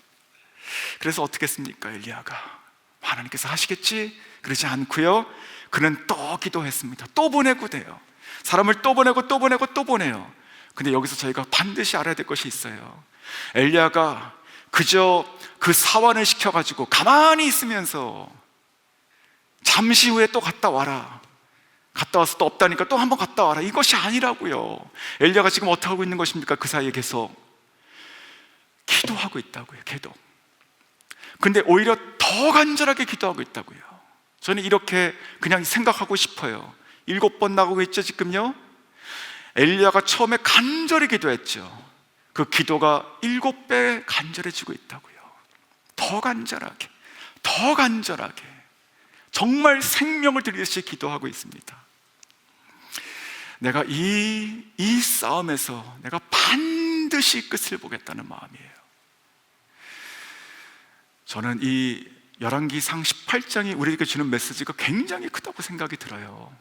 그래서 어떻게 했습니까? 엘리야가 하나님께서 하시겠지? 그러지 않고요, 그는 또 기도했습니다. 또 보내고 돼요. 사람을 또 보내고 또 보내고 또 보내요. 근데 여기서 저희가 반드시 알아야 될 것이 있어요. 엘리야가 그저 그 사환을 시켜가지고 가만히 있으면서 잠시 후에 또 갔다 와라, 갔다 와서 또 없다니까 또 한번 갔다 와라, 이것이 아니라고요. 엘리야가 지금 어떻게 하고 있는 것입니까? 그 사이에 계속 기도하고 있다고요. 기도. 근데 오히려 더 간절하게 기도하고 있다고요. 저는 이렇게 그냥 생각하고 싶어요. 7번 나가고 있죠 지금요. 엘리야가 처음에 간절히 기도했죠. 그 기도가 7배 간절해지고 있다고요. 더 간절하게, 더 간절하게, 정말 생명을 드리듯이 기도하고 있습니다. 내가 이 싸움에서 내가 반드시 끝을 보겠다는 마음이에요. 저는 이 열왕기상 18장이 우리에게 주는 메시지가 굉장히 크다고 생각이 들어요.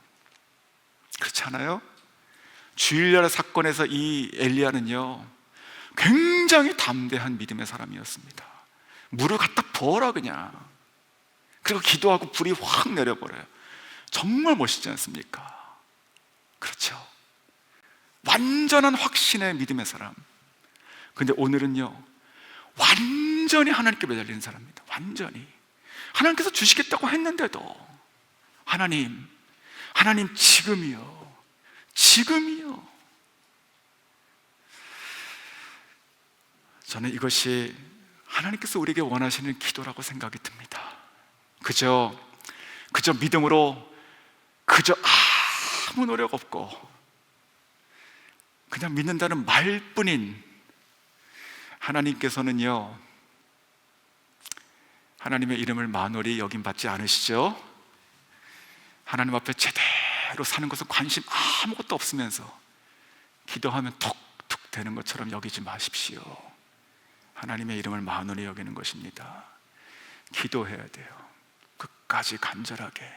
그렇지 않아요? 주일날 사건에서 이 엘리야는요, 굉장히 담대한 믿음의 사람이었습니다. 물을 갖다 부어라 그냥. 그리고 기도하고 불이 확 내려버려요. 정말 멋있지 않습니까? 그렇죠. 완전한 확신의 믿음의 사람. 근데 오늘은요, 완전히 하나님께 매달리는 사람입니다. 완전히 하나님께서 주시겠다고 했는데도 하나님, 하나님 지금이요, 지금이요. 저는 이것이 하나님께서 우리에게 원하시는 기도라고 생각이 듭니다. 그저 믿음으로, 그저 아무 노력 없고 그냥 믿는다는 말뿐인 하나님께서는요, 하나님의 이름을 만홀히 여김받지 않으시죠? 하나님 앞에 제대로 사는 것은 관심 아무것도 없으면서 기도하면 톡톡 되는 것처럼 여기지 마십시오. 하나님의 이름을 만홀히 여기는 것입니다. 기도해야 돼요. 끝까지 간절하게,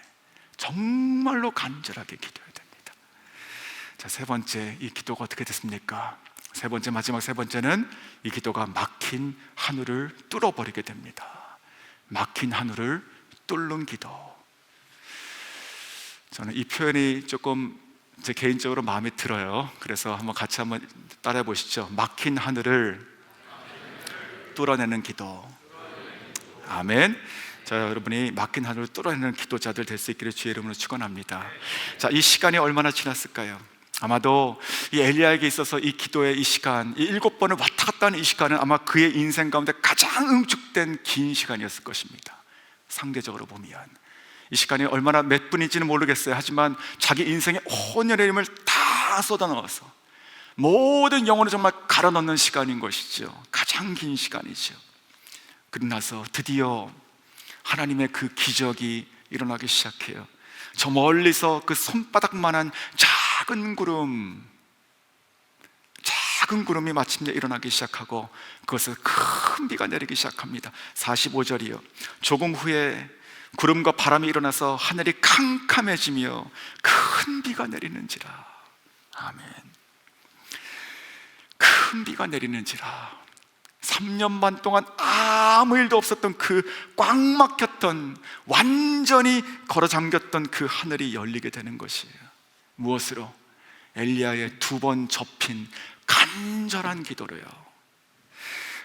정말로 간절하게 기도해야 됩니다. 자, 세 번째, 이 기도가 어떻게 됐습니까? 세 번째, 마지막 세 번째는 이 기도가 막힌 하늘을 뚫어버리게 됩니다. 막힌 하늘을 뚫는 기도. 저는 이 표현이 조금 제 개인적으로 마음에 들어요. 그래서 같이 한번 따라해 보시죠. 막힌 하늘을 뚫어내는 기도. 아멘. 자, 여러분이 막힌 하늘을 뚫어내는 기도자들 될 수 있기를 주의 이름으로 축원합니다. 자, 이 시간이 얼마나 지났을까요? 아마도 이 엘리야에게 있어서 이 기도의 이 시간, 이 7번을 왔다 갔다 하는 이 시간은 아마 그의 인생 가운데 가장 응축된 긴 시간이었을 것입니다. 상대적으로 보면 이 시간이 얼마나 몇 분인지는 모르겠어요. 하지만 자기 인생의 온전의 힘을 다 쏟아넣어서 모든 영혼을 정말 갈아넣는 시간인 것이죠. 가장 긴 시간이죠. 그러고 나서 드디어 하나님의 그 기적이 일어나기 시작해요. 저 멀리서 그 손바닥만한 작은 구름이 마침내 일어나기 시작하고 그것을 큰 비가 내리기 시작합니다. 45절이요. 조금 후에 구름과 바람이 일어나서 하늘이 캄캄해지며 큰 비가 내리는지라. 아멘. 큰 비가 내리는지라. 3년 반 동안 아무 일도 없었던 그 꽉 막혔던, 완전히 걸어 잠겼던 그 하늘이 열리게 되는 것이에요. 무엇으로? 엘리야의 2번 접힌 간절한 기도로요.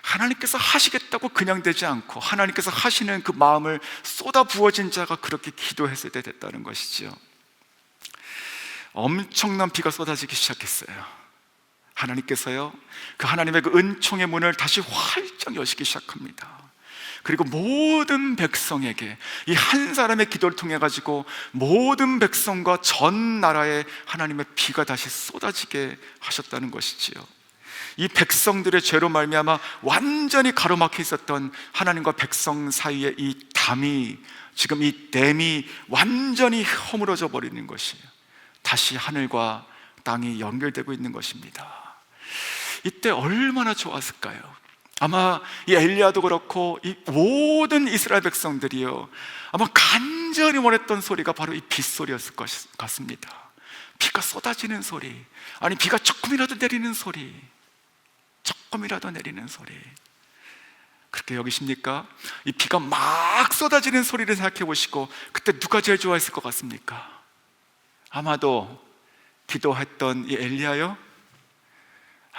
하나님께서 하시겠다고 그냥 되지 않고 하나님께서 하시는 그 마음을 쏟아 부어진 자가 그렇게 기도했을 때 됐다는 것이죠. 엄청난 비가 쏟아지기 시작했어요. 하나님께서요, 그 하나님의 그 은총의 문을 다시 활짝 여시기 시작합니다. 그리고 모든 백성에게 이 한 사람의 기도를 통해 가지고 모든 백성과 전 나라에 하나님의 비가 다시 쏟아지게 하셨다는 것이지요. 이 백성들의 죄로 말미암아 완전히 가로막혀 있었던 하나님과 백성 사이의 이 담이, 지금 이 댐이 완전히 허물어져 버리는 것이에요. 다시 하늘과 땅이 연결되고 있는 것입니다. 이때 얼마나 좋았을까요? 아마 이 엘리야도 그렇고 이 모든 이스라엘 백성들이요, 아마 간절히 원했던 소리가 바로 이 빗소리였을 것 같습니다. 비가 쏟아지는 소리, 아니 비가 조금이라도 내리는 소리, 조금이라도 내리는 소리. 그렇게 여기십니까? 이 비가 막 쏟아지는 소리를 생각해 보시고 그때 누가 제일 좋아했을 것 같습니까? 아마도 기도했던 이 엘리야요?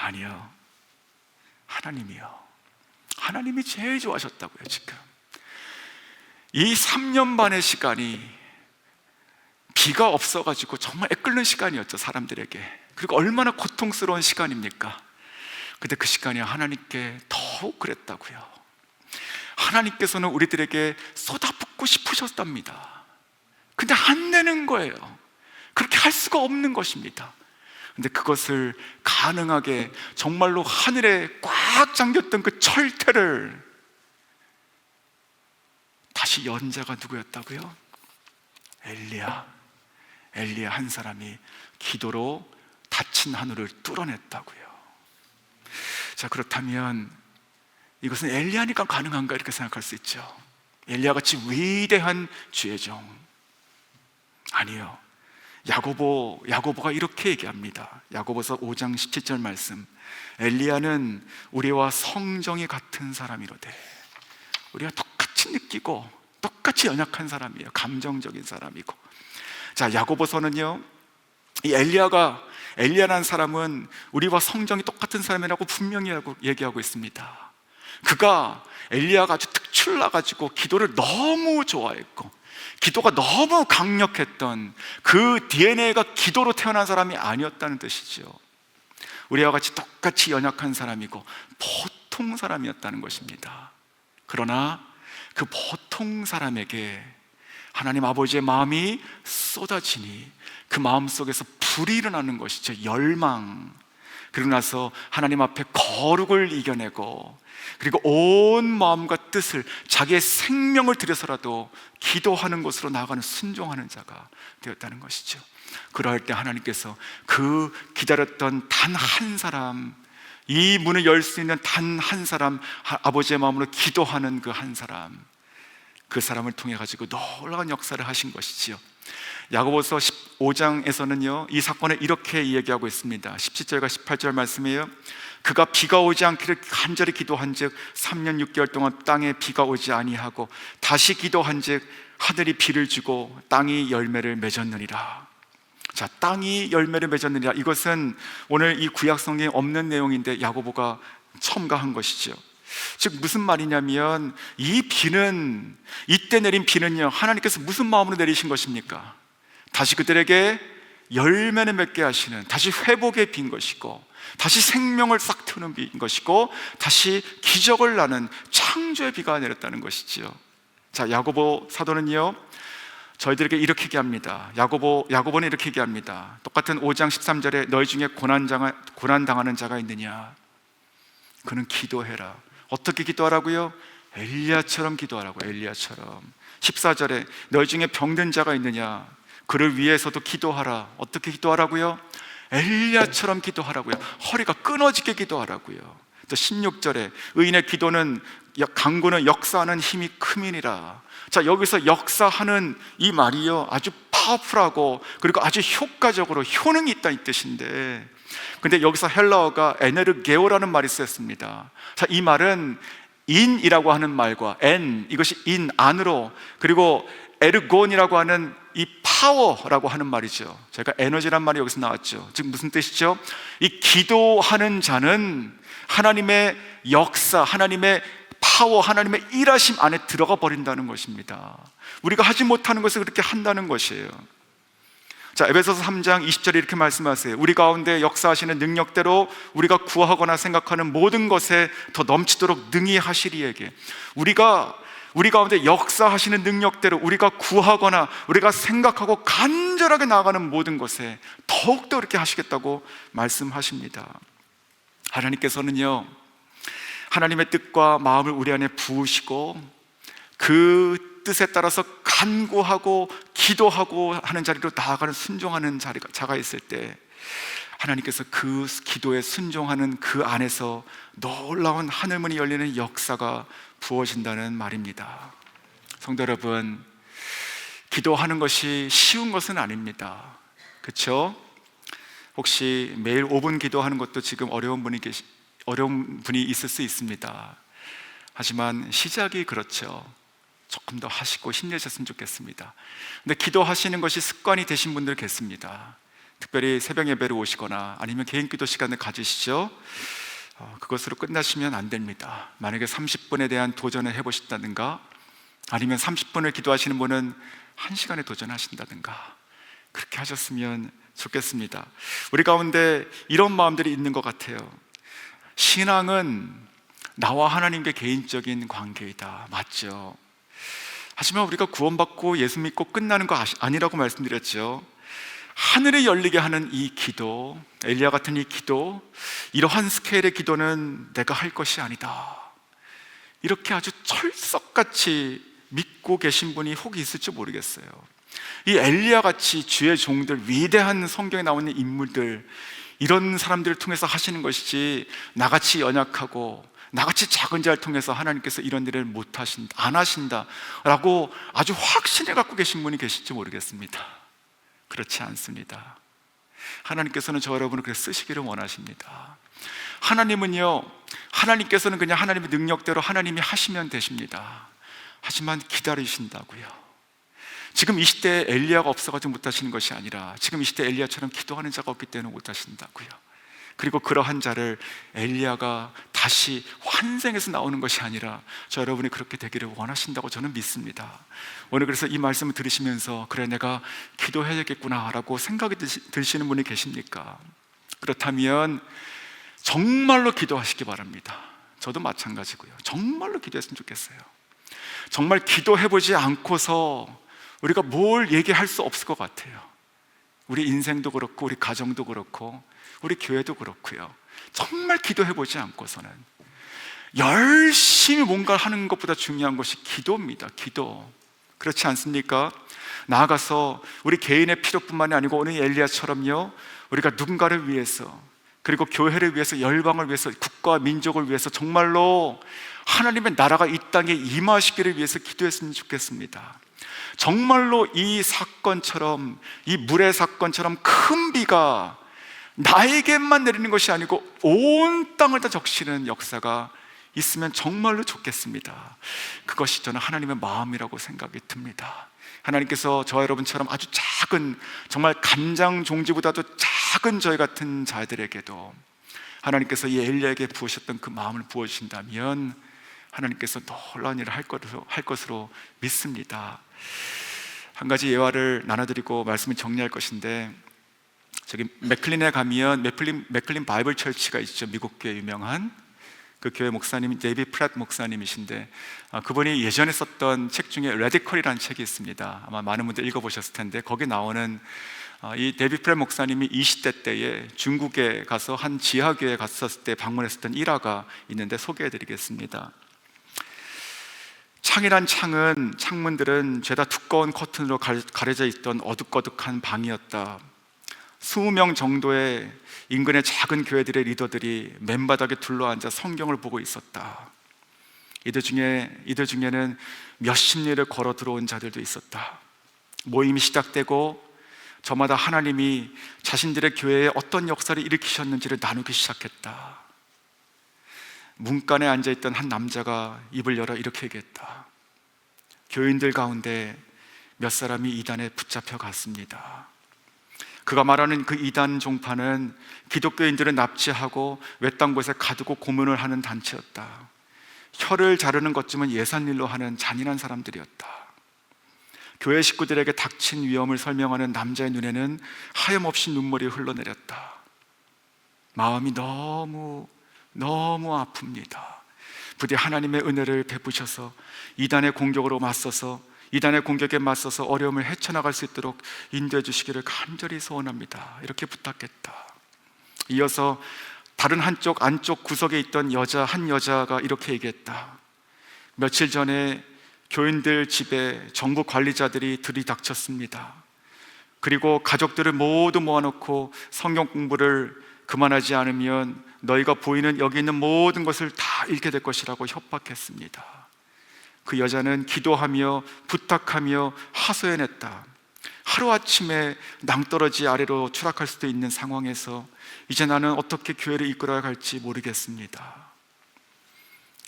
아니요, 하나님이요. 하나님이 제일 좋아하셨다고요. 지금 이 3년 반의 시간이 비가 없어가지고 정말 애끓는 시간이었죠, 사람들에게. 그리고 얼마나 고통스러운 시간입니까? 근데 그 시간이 하나님께 더욱 그랬다고요. 하나님께서는 우리들에게 쏟아붓고 싶으셨답니다. 근데 안 되는 거예요. 그렇게 할 수가 없는 것입니다. 근데 그것을 가능하게 정말로 하늘에 꽉 잠겼던 그 철퇴를 다시 연 자가 누구였다고요? 엘리야 한 사람이 기도로 닫힌 하늘을 뚫어냈다고요. 자, 그렇다면 이것은 엘리야니까 가능한가 이렇게 생각할 수 있죠. 엘리야같이 위대한 주의 종, 아니요, 야고보가 이렇게 얘기합니다. 야고보서 5장 17절 말씀. 엘리야는 우리와 성정이 같은 사람이로되, 우리가 똑같이 느끼고 똑같이 연약한 사람이에요. 감정적인 사람이고. 자, 야고보서는요, 이 엘리야라는 사람은 우리와 성정이 똑같은 사람이라고 분명히 얘기하고 있습니다. 엘리야가 아주 특출나가지고 기도를 너무 좋아했고 기도가 너무 강력했던 그 DNA가 기도로 태어난 사람이 아니었다는 뜻이죠. 우리와 같이 똑같이 연약한 사람이고 보통 사람이었다는 것입니다. 그러나 그 보통 사람에게 하나님 아버지의 마음이 쏟아지니 그 마음 속에서 불이 일어나는 것이죠. 열망. 그러고 나서 하나님 앞에 거룩을 이겨내고, 그리고 온 마음과 뜻을, 자기의 생명을 들여서라도 기도하는 것으로 나아가는 순종하는 자가 되었다는 것이죠. 그러할 때 하나님께서 그 기다렸던 단 한 사람, 이 문을 열 수 있는 단 한 사람, 아버지의 마음으로 기도하는 그 한 사람, 그 사람을 통해 가지고 놀라운 역사를 하신 것이지요. 야고보서 15장에서는요 이 사건을 이렇게 이야기하고 있습니다. 17절과 18절 말씀이에요. 그가 비가 오지 않기를 간절히 기도한즉 3년 6개월 동안 땅에 비가 오지 아니하고 다시 기도한즉 하늘이 비를 주고 땅이 열매를 맺었느니라. 자, 땅이 열매를 맺었느니라, 이것은 오늘 이 구약 성경에 없는 내용인데 야고보가 첨가한 것이죠. 즉 무슨 말이냐면, 이 비는, 이때 내린 비는요 하나님께서 무슨 마음으로 내리신 것입니까? 다시 그들에게 열매를 맺게 하시는, 다시 회복의 비인 것이고, 다시 생명을 싹 트는 비인 것이고, 다시 기적을 나는 창조의 비가 내렸다는 것이지요. 자, 야고보 사도는요 저희들에게 이렇게 얘기합니다. 야고보는 이렇게 얘기합니다. 똑같은 5장 13절에 너희 중에 고난당하는 자가 있느냐? 그는 기도해라. 어떻게 기도하라고요? 엘리야처럼 기도하라고. 엘리야처럼. 14절에 너희 중에 병든 자가 있느냐? 그를 위해서도 기도하라. 어떻게 기도하라고요? 엘리야처럼 기도하라고요. 허리가 끊어지게 기도하라고요. 또 16절에 의인의 기도는, 간구는 역사하는 힘이 큼이니라. 자, 여기서 역사하는 이 말이요 아주 파워풀하고 그리고 아주 효과적으로 효능이 있다, 이 뜻인데, 근데 여기서 헬라어가 에네르게오라는 말이 쓰였습니다. 자, 이 말은 인이라고 하는 말과 이것이 인, 안으로, 그리고 에르곤이라고 하는 이 파워라고 하는 말이죠. 제가 에너지란 말이 여기서 나왔죠. 즉 무슨 뜻이죠? 이 기도하는 자는 하나님의 역사, 하나님의 파워, 하나님의 일하심 안에 들어가 버린다는 것입니다. 우리가 하지 못하는 것을 그렇게 한다는 것이에요. 자, 에베소서 3장 20절에 이렇게 말씀하세요. 우리 가운데 역사하시는 능력대로 우리가 구하거나 생각하는 모든 것에 더 넘치도록 능히 하시리에게. 우리 가운데 역사하시는 능력대로 우리가 구하거나 우리가 생각하고 간절하게 나아가는 모든 것에 더욱더 그렇게 하시겠다고 말씀하십니다. 하나님께서는요 하나님의 뜻과 마음을 우리 안에 부으시고, 그 뜻에 따라서 간구하고 기도하고 하는 자리로 나아가는, 순종하는 자가 있을 때 하나님께서 그 기도에 순종하는 그 안에서 놀라운 하늘문이 열리는 역사가 부어진다는 말입니다. 성도 여러분, 기도하는 것이 쉬운 것은 아닙니다. 그렇죠? 혹시 매일 5분 기도하는 것도 지금 어려운 분이 있을 수 있습니다. 하지만 시작이 그렇죠. 조금 더 하시고 힘내셨으면 좋겠습니다. 근데 기도하시는 것이 습관이 되신 분들 계십니다. 특별히 새벽 예배를 오시거나 아니면 개인 기도 시간을 가지시죠. 그것으로 끝나시면 안 됩니다. 만약에 30분에 대한 도전을 해보신다든가, 아니면 30분을 기도하시는 분은 1시간에 도전하신다든가, 그렇게 하셨으면 좋겠습니다. 우리 가운데 이런 마음들이 있는 것 같아요. 신앙은 나와 하나님께 개인적인 관계이다. 맞죠? 하지만 우리가 구원받고 예수 믿고 끝나는 거 아니라고 말씀드렸죠. 하늘이 열리게 하는 이 기도, 엘리야 같은 이 기도, 이러한 스케일의 기도는 내가 할 것이 아니다, 이렇게 아주 철석같이 믿고 계신 분이 혹 있을지 모르겠어요. 이 엘리야 같이 주의 종들, 위대한 성경에 나오는 인물들, 이런 사람들을 통해서 하시는 것이지, 나같이 연약하고 나같이 작은 자를 통해서 하나님께서 이런 일을 안 하신다라고 아주 확신을 갖고 계신 분이 계실지 모르겠습니다. 그렇지 않습니다. 하나님께서는 저 여러분을 그렇게 쓰시기를 원하십니다. 하나님께서는 그냥 하나님의 능력대로 하나님이 하시면 되십니다. 하지만 기다리신다고요. 지금 이 시대에 엘리야가 없어가지고 못하시는 것이 아니라, 지금 이 시대에 엘리야처럼 기도하는 자가 없기 때문에 못하신다고요. 그리고 그러한 자를 엘리야가 다시 환생해서 나오는 것이 아니라 저 여러분이 그렇게 되기를 원하신다고 저는 믿습니다. 오늘 그래서 이 말씀을 들으시면서 그래 내가 기도해야겠구나 라고 생각이 드시는 분이 계십니까? 그렇다면 정말로 기도하시기 바랍니다. 저도 마찬가지고요. 정말로 기도했으면 좋겠어요. 정말 기도해보지 않고서 우리가 뭘 얘기할 수 없을 것 같아요. 우리 인생도 그렇고 우리 가정도 그렇고 우리 교회도 그렇고요. 정말 기도해보지 않고서는 열심히 뭔가를 하는 것보다 중요한 것이 기도입니다. 기도. 그렇지 않습니까? 나아가서 우리 개인의 필요뿐만이 아니고 오늘 엘리야처럼요, 우리가 누군가를 위해서, 그리고 교회를 위해서, 열방을 위해서, 국가와 민족을 위해서 정말로 하나님의 나라가 이 땅에 임하시기를 위해서 기도했으면 좋겠습니다. 정말로 이 사건처럼, 이 물의 사건처럼 큰 비가 나에게만 내리는 것이 아니고 온 땅을 다 적시는 역사가 있으면 정말로 좋겠습니다. 그것이 저는 하나님의 마음이라고 생각이 듭니다. 하나님께서 저와 여러분처럼 아주 작은, 정말 간장 종지보다도 작은 저희 같은 자들에게도 하나님께서 이 엘리야에게 부으셨던 그 마음을 부어주신다면 하나님께서 놀라운 일을 할 것으로 믿습니다. 한 가지 예화를 나눠드리고 말씀을 정리할 것인데, 저기 맥클린에 가면 맥클린 바이블 철치가 있죠. 미국 교회 유명한 그 교회 목사님이 데이비 프렛 목사님이신데, 그분이 예전에 썼던 책 중에 레디컬이라는 책이 있습니다. 아마 많은 분들 읽어보셨을 텐데, 거기 나오는 이 데이비 프렛 목사님이 20대 때에 중국에 가서 한 지하교회에 갔었을 때 방문했었던 일화가 있는데 소개해드리겠습니다. 창이란 창문들은 죄다 두꺼운 커튼으로 가려져 있던 어둑어둑한 방이었다. 20명 정도의 인근의 작은 교회들의 리더들이 맨바닥에 둘러앉아 성경을 보고 있었다. 이들 중에는 몇십 리를 걸어 들어온 자들도 있었다. 모임이 시작되고 저마다 하나님이 자신들의 교회에 어떤 역사를 일으키셨는지를 나누기 시작했다. 문간에 앉아있던 한 남자가 입을 열어 이렇게 얘기했다. 교인들 가운데 몇 사람이 이단에 붙잡혀 갔습니다. 그가 말하는 그 이단 종파는 기독교인들을 납치하고 외딴 곳에 가두고 고문을 하는 단체였다. 혀를 자르는 것쯤은 예산일로 하는 잔인한 사람들이었다. 교회 식구들에게 닥친 위험을 설명하는 남자의 눈에는 하염없이 눈물이 흘러내렸다. 마음이 너무 아픕니다. 부디 하나님의 은혜를 베푸셔서 이단의 공격에 맞서서 어려움을 헤쳐나갈 수 있도록 인도해 주시기를 간절히 소원합니다. 이렇게 부탁했다. 이어서 다른 안쪽 구석에 있던 한 여자가 이렇게 얘기했다. 며칠 전에 교인들 집에 정부 관리자들이 들이닥쳤습니다. 그리고 가족들을 모두 모아놓고 성경 공부를 그만하지 않으면 너희가 보이는 여기 있는 모든 것을 다 잃게 될 것이라고 협박했습니다. 그 여자는 기도하며 부탁하며 하소연했다. 하루아침에 낭떠러지 아래로 추락할 수도 있는 상황에서 이제 나는 어떻게 교회를 이끌어야 할지 모르겠습니다.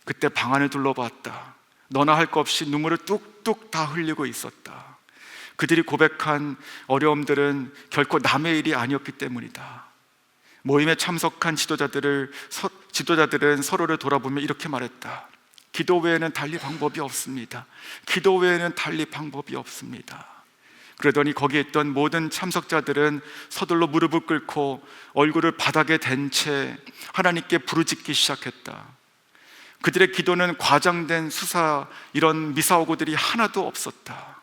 그때 방 안을 둘러봤다. 너나 할 것 없이 눈물을 뚝뚝 다 흘리고 있었다. 그들이 고백한 어려움들은 결코 남의 일이 아니었기 때문이다. 모임에 참석한 지도자들은 서로를 돌아보며 이렇게 말했다. 기도 외에는 달리 방법이 없습니다. 기도 외에는 달리 방법이 없습니다. 그러더니 거기에 있던 모든 참석자들은 서둘러 무릎을 꿇고 얼굴을 바닥에 댄 채 하나님께 부르짖기 시작했다. 그들의 기도는 과장된 수사, 이런 미사오고들이 하나도 없었다.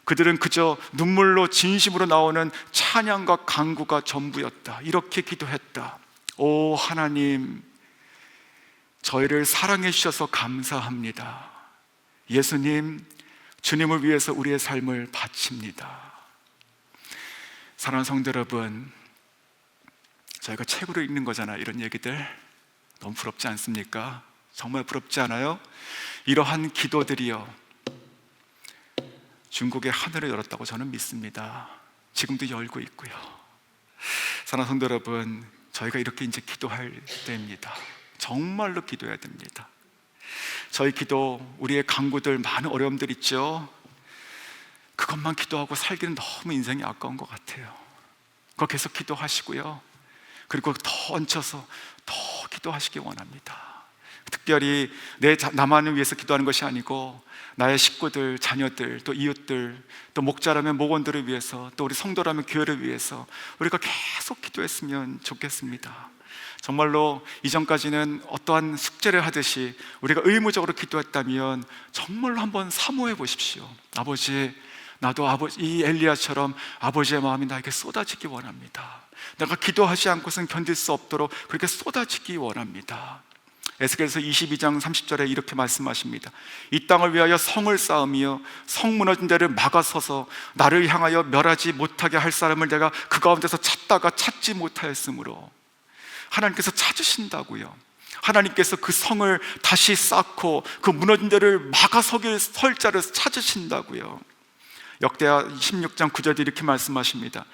그들은 그저 눈물로 진심으로 나오는 찬양과 간구가 전부였다. 이렇게 기도했다. 오 하나님, 저희를 사랑해 주셔서 감사합니다. 예수님, 주님을 위해서 우리의 삶을 바칩니다. 사랑하는 성도 여러분, 저희가 책으로 읽는 거잖아요. 이런 얘기들 너무 부럽지 않습니까? 정말 부럽지 않아요? 이러한 기도들이요, 중국의 하늘을 열었다고 저는 믿습니다. 지금도 열고 있고요. 사랑하는 성도 여러분, 저희가 이렇게 이제 기도할 때입니다. 정말로 기도해야 됩니다. 저희 기도, 우리의 간구들, 많은 어려움들 있죠. 그것만 기도하고 살기는 너무 인생이 아까운 것 같아요. 그거 계속 기도하시고요, 그리고 더 얹혀서 더 기도하시기 원합니다. 특별히 나만을 위해서 기도하는 것이 아니고 나의 식구들, 자녀들, 또 이웃들, 또 목자라면 목원들을 위해서, 또 우리 성도라면 교회를 위해서 우리가 계속 기도했으면 좋겠습니다. 정말로 이전까지는 어떠한 숙제를 하듯이 우리가 의무적으로 기도했다면 정말로 한번 사모해 보십시오. 아버지, 나도 이 엘리야처럼 아버지의 마음이 나에게 쏟아지기 원합니다. 내가 기도하지 않고선 견딜 수 없도록 그렇게 쏟아지기 원합니다. 에스겔서 22장 30절에 이렇게 말씀하십니다. 이 땅을 위하여 성을 쌓으며 성 무너진 데를 막아서서 나를 향하여 멸하지 못하게 할 사람을 내가 그 가운데서 찾다가 찾지 못하였으므로, 하나님께서 찾으신다고요. 하나님께서 그 성을 다시 쌓고 그 무너진 데를 막아설 자를 찾으신다고요. 역대하 26장 9절에 이렇게 말씀하십니다.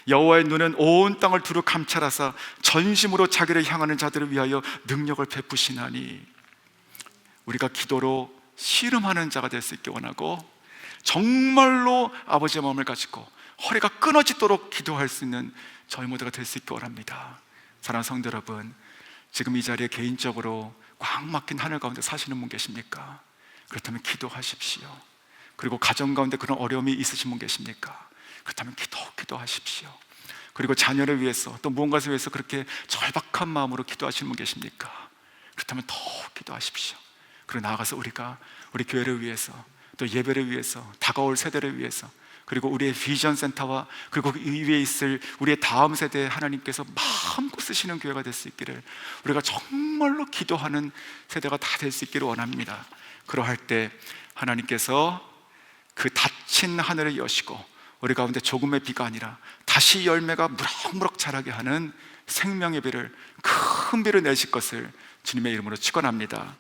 여호와의 눈은 온 땅을 두루 감찰하사 전심으로 자기를 향하는 자들을 위하여 능력을 베푸시나니, 우리가 기도로 씨름하는 자가 될 수 있게 원하고 정말로 아버지의 마음을 가지고 허리가 끊어지도록 기도할 수 있는 저희 모두가 될 수 있게 원합니다. 사랑하는 성도 여러분, 지금 이 자리에 개인적으로 꽉 막힌 하늘 가운데 사시는 분 계십니까? 그렇다면 기도하십시오. 그리고 가정 가운데 그런 어려움이 있으신 분 계십니까? 그렇다면 기도하십시오. 그리고 자녀를 위해서, 또 무언가를 위해서 그렇게 절박한 마음으로 기도하시는 분 계십니까? 그렇다면 더 기도하십시오. 그리고 나아가서 우리가 우리 교회를 위해서, 또 예배를 위해서, 다가올 세대를 위해서, 그리고 우리의 비전 센터와 그리고 그 위에 있을 우리의 다음 세대에 하나님께서 마음껏 쓰시는 교회가 될 수 있기를, 우리가 정말로 기도하는 세대가 다 될 수 있기를 원합니다. 그러할 때 하나님께서 그 닫힌 하늘을 여시고 우리 가운데 조금의 비가 아니라 다시 열매가 무럭무럭 자라게 하는 생명의 비를, 큰 비를 내실 것을 주님의 이름으로 축원합니다.